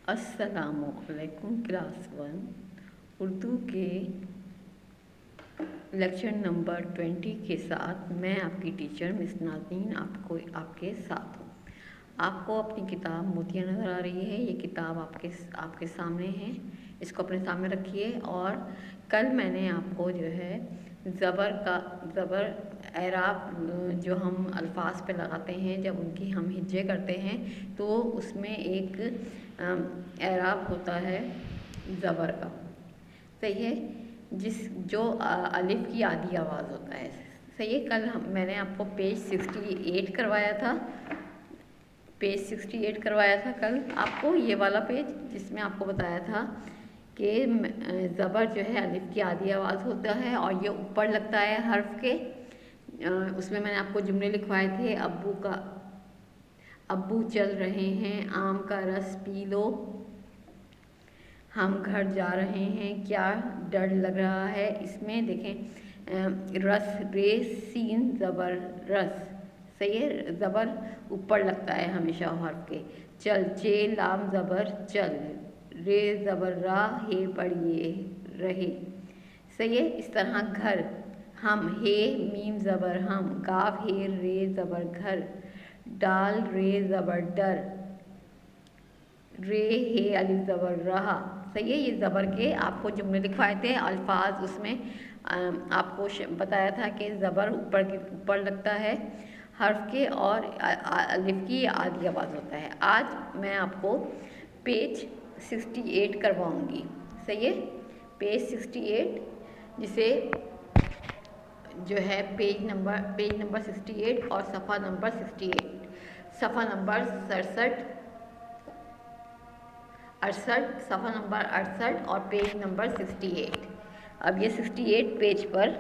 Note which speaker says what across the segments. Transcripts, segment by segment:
Speaker 1: अस्सलामुअलैकुम क्लास 1 उर्दू के lecture number 20 के साथ मैं आपकी टीचर मिस नाज़नीन आपके साथ हूँ। आपको अपनी किताब मोतियाँ नज़र आ रही है। ये किताब आपके सामने है, इसको अपने सामने रखिए। और कल मैंने आपको जो है ज़बर एराब जो हम अल्फाज पे लगाते हैं, जब उनकी हम हिज्जे करते हैं तो उसमें एक एराब होता है ज़बर का, सही है, जो अलिफ की आधी आवाज़ होता है, सही है। मैंने आपको पेज 68 करवाया था, कल आपको ये वाला पेज, जिसमें आपको बताया था कि ज़बर जो है अलिफ की आधी आवाज़ होता है और ये ऊपर लगता है हर्फ के। उसमें मैंने आपको जुमले लिखवाए थे। अब्बू चल रहे हैं, आम का रस पी लो, हम घर जा रहे हैं, क्या डर लग रहा है। इसमें देखें रस, रे सीन ज़बर रस, सही है, ज़बर ऊपर लगता है हमेशा हर्फ के। चल, चे लाम ज़बर चल, रे ज़बर रा, हे पढ़िए रहे, सही है। इस तरह घर, हम, हे मीम ज़बर हम, गाफ हे रे ज़बर घर, डाल रे ज़बर डर, रे हे अलिफ ज़बर रहा, सही है। ये ज़बर के आपको जुमले लिखवाए थे, अल्फाज उसमें आपको बताया था कि ज़बर ऊपर लगता है हर्फ के और अलिफ की आधी आवाज़ होता है। आज मैं आपको पेज 68 करवाऊंगी, सही है, पेज 68, जिसे जो है पेज नंबर 68 और सफ़ा नंबर 68, सफ़ा नंबर 68, सफ़ा नंबर 68 और पेज नंबर 68। अब ये 68 पेज पर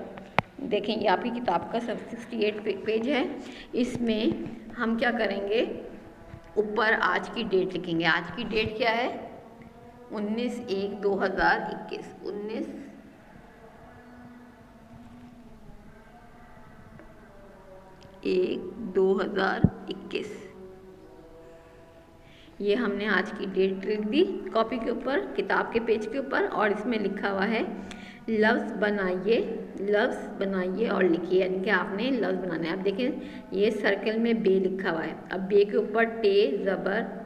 Speaker 1: देखें, ये आपकी किताब का 68 पेज है। इसमें हम क्या करेंगे, ऊपर आज की डेट लिखेंगे। आज की डेट क्या है? 19/1/2021, 19/1/2021। ये हमने आज की डेट लिख दी कॉपी के ऊपर, किताब के पेज के ऊपर, और इसमें लिखा हुआ है लफ्ज़ बनाइए और लिखिए, यानी कि आपने लफ्ज़ बनाना है। अब देखें ये सर्कल में बे लिखा हुआ है। अब बे के ऊपर टे ज़बर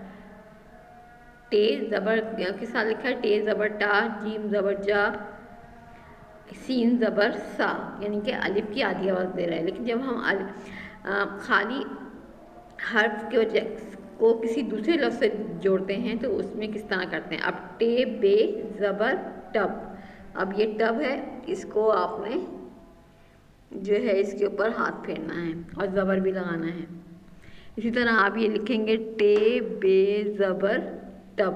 Speaker 1: के साथ लिखा है, टे ज़बर टा, जीम ज़बर जा, सीन ज़बर सा, यानी कि अलिफ की आधी आवाज़ दे रहा है। लेकिन जब हम खाली हर्फ के को किसी दूसरे लफ्ज़ से जोड़ते हैं तो उसमें किस तरह करते हैं। अब टे बे ज़बर टब, अब ये टब है, इसको आपने जो है इसके ऊपर हाथ फेरना है और ज़बर भी लगाना है। इसी तरह आप ये लिखेंगे टे बे ज़बर टब,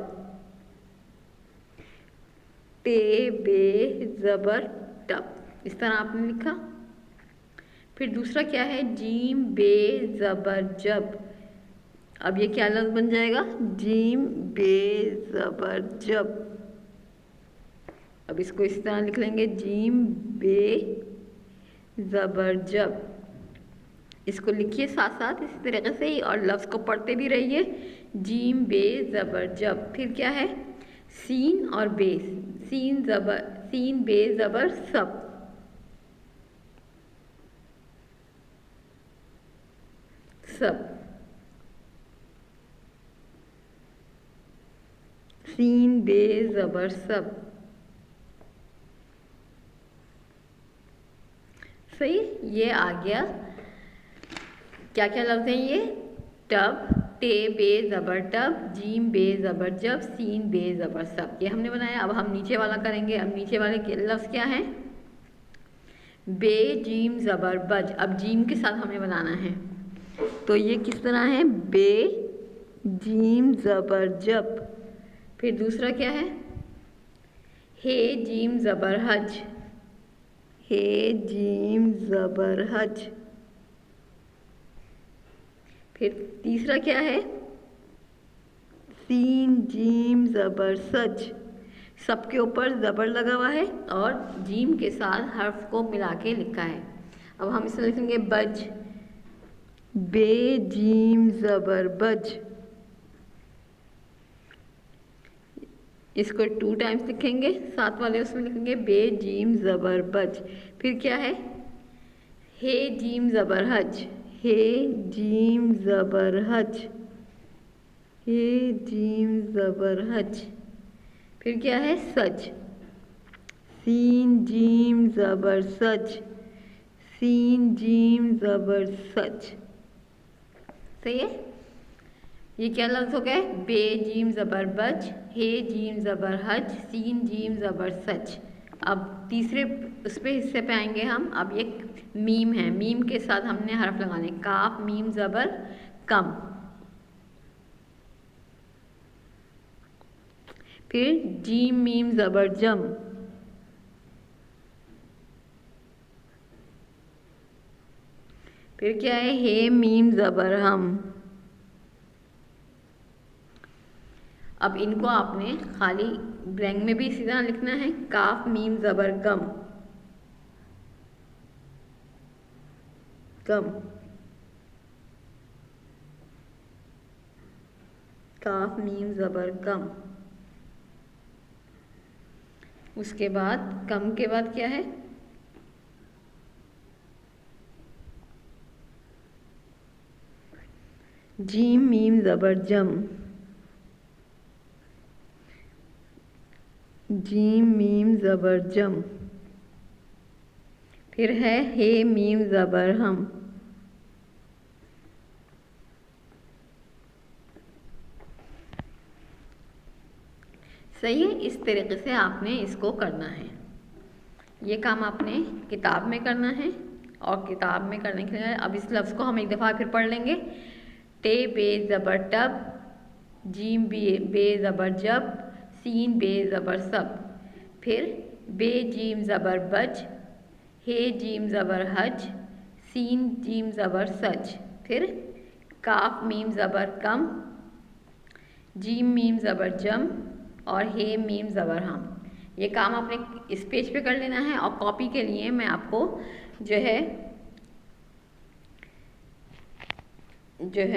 Speaker 1: टे बे ज़बर टब, इस तरह आपने लिखा। फिर दूसरा क्या है, जीम बे ज़बर जब। अब ये क्या लफ्ज़ बन जाएगा, जीम बे ज़बर जब। अब इसको इस तरह लिख लेंगे, जीम बे ज़बर जब। इसको लिखिए साथ साथ इसी तरीके से ही, और लफ्ज़ को पढ़ते भी रहिए, जीम बे ज़बर जब। फिर क्या है, सीन और बे, सीन बे ज़बर सब, सीन बे ज़बर सब, सही। ये आ गया। क्या क्या लफ्ज़ हैं ये, टब, टे बे ज़बर टब, जीम बे ज़बर जब, सीन बे ज़बर सब, ये हमने बनाया। अब हम नीचे वाला करेंगे। अब नीचे वाले के लफ्ज़ क्या हैं, बे जीम ज़बर बज। अब जीम के साथ हमें बनाना है, तो ये किस तरह है, बे जीम ज़बर जब। फिर दूसरा क्या है, हे जीम ज़बर हज, हे जीम ज़बर हज। फिर तीसरा क्या है, सीन जीम ज़बर सज, सबके ऊपर ज़बर लगा हुआ है और जीम के साथ हर्फ को मिला के लिखा है। अब हम इसे लिखेंगे बज, बे जीम ज़बर बज। इसको 2 टाइम्स लिखेंगे, साथ वाले उसमें लिखेंगे बे जीम ज़बर बज। फिर क्या है, हे जीम ज़बर हज, हे जीम ज़बर हज, हे जीम ज़बर हज। फिर क्या है, सज, सीन जीम ज़बर सज, सीन जीम ज़बर सज। सही है। ये क्या लफ्ज़ हो गए, बे जीम ज़बर बज, हे जीम ज़बर हज, सीन जीम ज़बर सच। अब तीसरे उस पे हिस्से पे आएंगे हम। अब ये मीम है, मीम के साथ हमने हर्फ लगाने, काफ मीम ज़बर कम। फिर जीम मीम ज़बर जम, फिर क्या है, हे मीम ज़बर हम। अब इनको आपने खाली ब्लैंक में भी इसी तरह लिखना है, काफ मीम ज़बर गम, कम, काफ मीम ज़बर कम। उसके बाद कम के बाद क्या है, जीम मीम ज़बर जम, जीम मीम ज़बर जम। फिर है हे मीम ज़बर हम। सही है। इस तरीके से आपने इसको करना है। ये काम आपने किताब में करना है, और किताब में करने के लिए अब इस लफ्ज़ को हम एक दफ़ा फिर पढ़ लेंगे। टे बे ज़बर टब, जीम बे ज़बर जब, सीन बे ज़बर सब। फिर बे जीम ज़बर बज, हे जीम ज़बर हज, सीन जीम ज़बर सज। फिर काफ मीम ज़बर कम, जीम मीम ज़बर जम, और हे मीम ज़बर हम। ये काम आपने इस पेज पे कर लेना है। और कॉपी के लिए मैं आपको जो है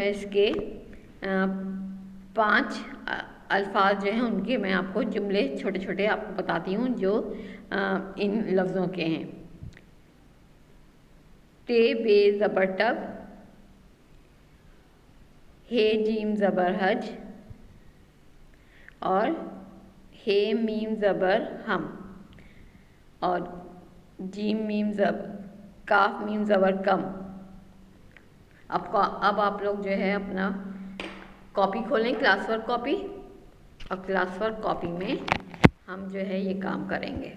Speaker 1: इसके 5 अल्फाज जो हैं उनके मैं आपको जुमले छोटे छोटे आपको बताती हूँ जो इन लफ्ज़ों के हैं। टे बे ज़बर टब, हे जीम ज़बर हज, और हे मीम ज़बर हम, और जीम मीम काफ मीम ज़बर कम। अब आप लोग जो है अपना कॉपी खोलें, क्लास वर्क कॉपी, और क्लास वर्क कॉपी में हम जो है ये काम करेंगे।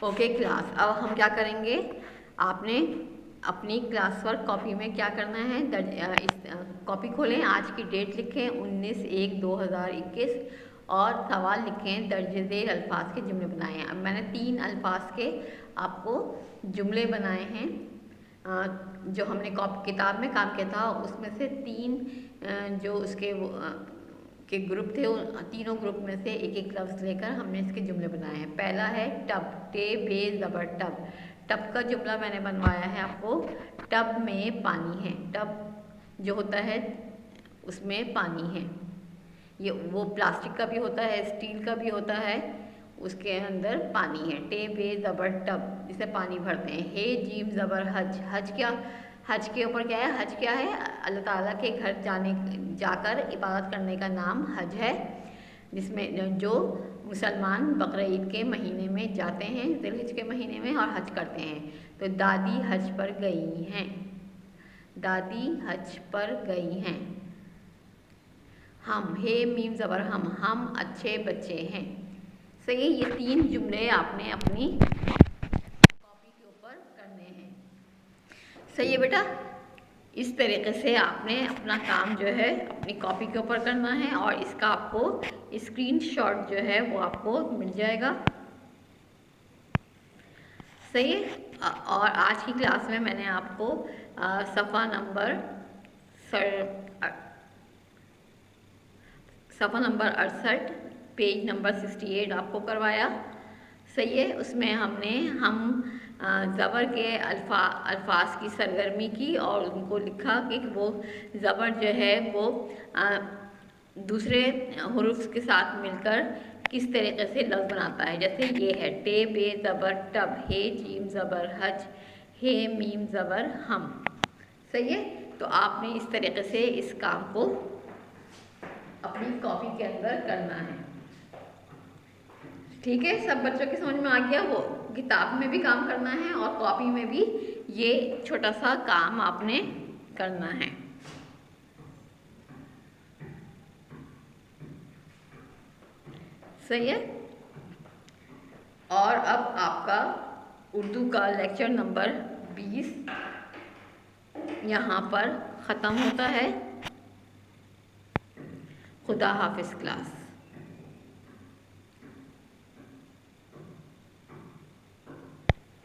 Speaker 1: ओके क्लास, अब हम क्या करेंगे, आपने अपनी क्लास वर्क कॉपी में क्या करना है, कॉपी खोलें, आज की डेट लिखें 19/1/2021, और सवाल लिखें दर्जे झेल अल्फाज के जुमले बनाए हैं। अब मैंने 3 अल्फाज के आपको जुमले बनाए हैं। जो हमने किताब में काम किया था उसमें से 3 जो उसके के ग्रुप थे, उन तीनों ग्रुप में से एक एक लफ्ज़ लेकर हमने इसके जुमले बनाए हैं। पहला है टब, टे बे ज़बर टब। टब का जुमला मैंने बनवाया है आपको, टब में पानी है। टब जो होता है उसमें पानी है। ये वो प्लास्टिक का भी होता है, स्टील का भी होता है, उसके अंदर पानी है। टे बे ज़बर टब, जिसे पानी भरते हैं। हे जीम ज़बर हज, हज क्या, हज के ऊपर क्या है, हज क्या है, अल्लाह ताला के घर जाकर इबादत करने का नाम हज है, जिसमें जो मुसलमान बकरा ईद के महीने में जाते हैं, ज़िलहिज के महीने में, और हज करते हैं। तो दादी हज पर गई हैं, दादी हज पर गई हैं। हम, हे मीम ज़बर हम अच्छे बच्चे हैं। सही है। ये 3 जुमले आपने अपनी कॉपी के ऊपर करने हैं। सही है बेटा। इस तरीके से आपने अपना काम जो है अपनी कॉपी के ऊपर करना है, और इसका आपको स्क्रीनशॉट जो है वो आपको मिल जाएगा। सही है। और आज की क्लास में मैंने आपको सफ़ा नंबर 68, पेज नंबर 68 आपको करवाया। सही है। उसमें हम ज़बर के अल्फाज की सरगर्मी की और उनको लिखा कि वो ज़बर जो है वो दूसरे हुरूफ के साथ मिलकर किस तरीके से लफ्ज़ बनाता है। जैसे ये है टे बे ज़बर टब, हे जीम ज़बर हज, हे मीम ज़बर हम। सही है। तो आपने इस तरीके से इस काम को अपनी कॉपी के अंदर करना है। ठीक है, सब बच्चों के समझ में आ गया। वो किताब में भी काम करना है और कॉपी में भी ये छोटा सा काम आपने करना है। सही है। और अब आपका उर्दू का लेक्चर नंबर 20 यहाँ पर ख़त्म होता है। खुदा हाफिज़ क्लास।